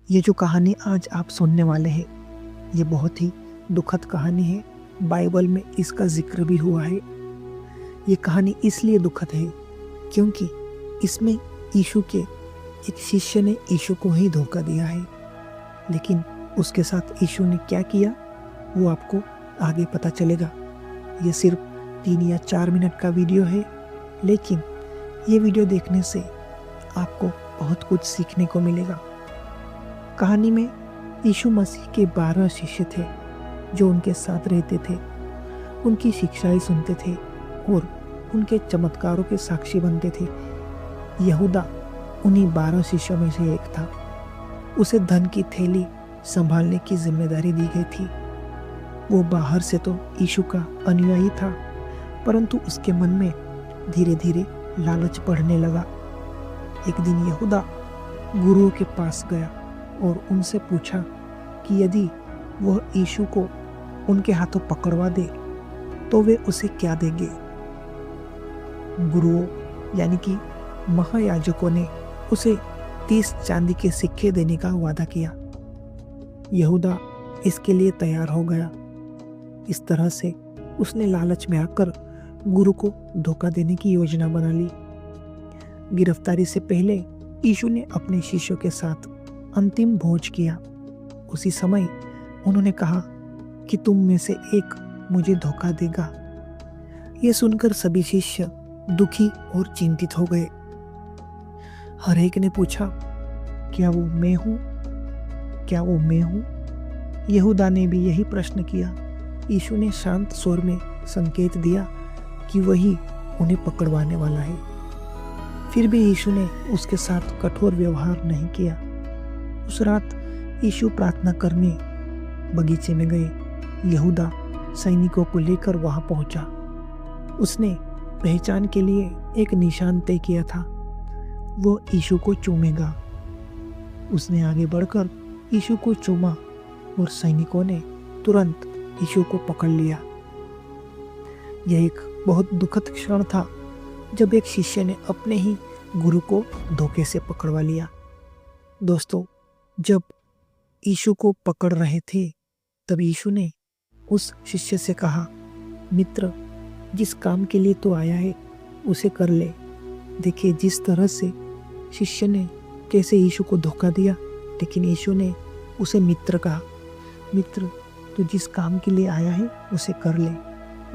ये जो कहानी आज आप सुनने वाले हैं, ये बहुत ही दुखद कहानी है। बाइबल में इसका जिक्र भी हुआ है। ये कहानी इसलिए दुखद है क्योंकि इसमें यीशु के एक शिष्य ने यीशु को ही धोखा दिया है। लेकिन उसके साथ यीशु ने क्या किया वो आपको आगे पता चलेगा। ये सिर्फ 3 या 4 मिनट का वीडियो है, लेकिन ये वीडियो देखने से आपको बहुत कुछ सीखने को मिलेगा। कहानी में यीशु मसीह के 12 शिष्य थे जो उनके साथ रहते थे, उनकी शिक्षाएं सुनते थे और उनके चमत्कारों के साक्षी बनते थे। यहूदा उन्हीं 12 शिष्यों में से एक था। उसे धन की थैली संभालने की जिम्मेदारी दी गई थी। वो बाहर से तो यीशु का अनुयायी था, परंतु उसके मन में धीरे धीरे लालच बढ़ने लगा। एक दिन यहूदा गुरुओं के पास गया और उनसे पूछा कि यदि वह यीशु को उनके हाथों पकड़वा दे तो वे उसे क्या देंगे। गुरुओं यानी कि महायाजकों ने उसे 30 चांदी के सिक्के देने का वादा किया। यहूदा इसके लिए तैयार हो गया। इस तरह से उसने लालच में आकर गुरु को धोखा देने की योजना बना ली। गिरफ्तारी से पहले यीशु ने अपने शिष्यों के साथ अंतिम भोज किया। उसी समय उन्होंने कहा कि तुम में से एक मुझे धोखा देगा। यह सुनकर सभी शिष्य दुखी और चिंतित हो गए। हर एक ने पूछा, क्या वो मैं हूँ? क्या वो मैं हूँ? यहूदा ने भी यही प्रश्न किया। यीशु ने शांत स्वर में संकेत दिया कि वही उन्हें पकड़वाने वाला है। फिर भी यीशु ने उसके साथ कठोर व्यवहार नहीं किया। उस रात यीशु प्रार्थना करने बगीचे में गए। यहूदा सैनिकों को लेकर वहां पहुंचा। उसने पहचान के लिए एक निशान तय किया था। वो यीशु को चूमेगा। उसने आगे बढ़कर यीशु को चूमा और सैनिकों ने तुरंत यीशु को पकड़ लिया। यह एक बहुत दुखद क्षण था जब एक शिष्य ने अपने ही गुरु को धोखे से पकड़वा लिया। दोस्तों, जब यीशु को पकड़ रहे थे तब यीशु ने उस शिष्य से कहा, मित्र, जिस काम के लिए तू आया है उसे कर ले। देखिए जिस तरह से शिष्य ने कैसे यीशु को धोखा दिया, लेकिन यीशु ने उसे मित्र कहा। मित्र, तू जिस काम के लिए आया है उसे कर ले।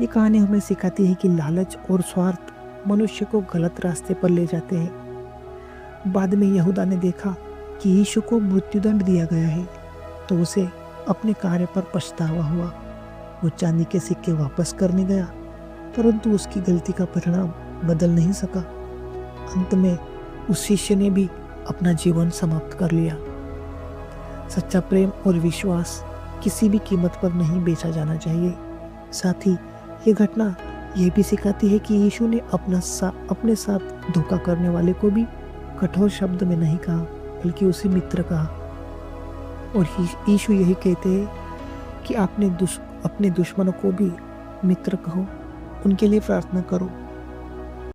ये कहानी हमें सिखाती है कि लालच और स्वार्थ मनुष्य को गलत रास्ते पर ले जाते हैं। बाद में यहूदा ने देखा कि यीशु को मृत्युदंड दिया गया है तो उसे अपने कार्य पर पछतावा हुआ। वो चांदी के सिक्के वापस करने गया, परंतु उसकी गलती का परिणाम बदल नहीं सका। अंत में उस शिष्य ने भी अपना जीवन समाप्त कर लिया। सच्चा प्रेम और विश्वास किसी भी कीमत पर नहीं बेचा जाना चाहिए। साथ ही ये घटना यह भी सिखाती है कि यीशु ने अपने साथ धोखा करने वाले को भी कठोर शब्द में नहीं कहा, बल्कि उसे मित्र कहा। और यीशु यही कहते हैं कि अपने दुश्मनों को भी मित्र कहो, उनके लिए प्रार्थना करो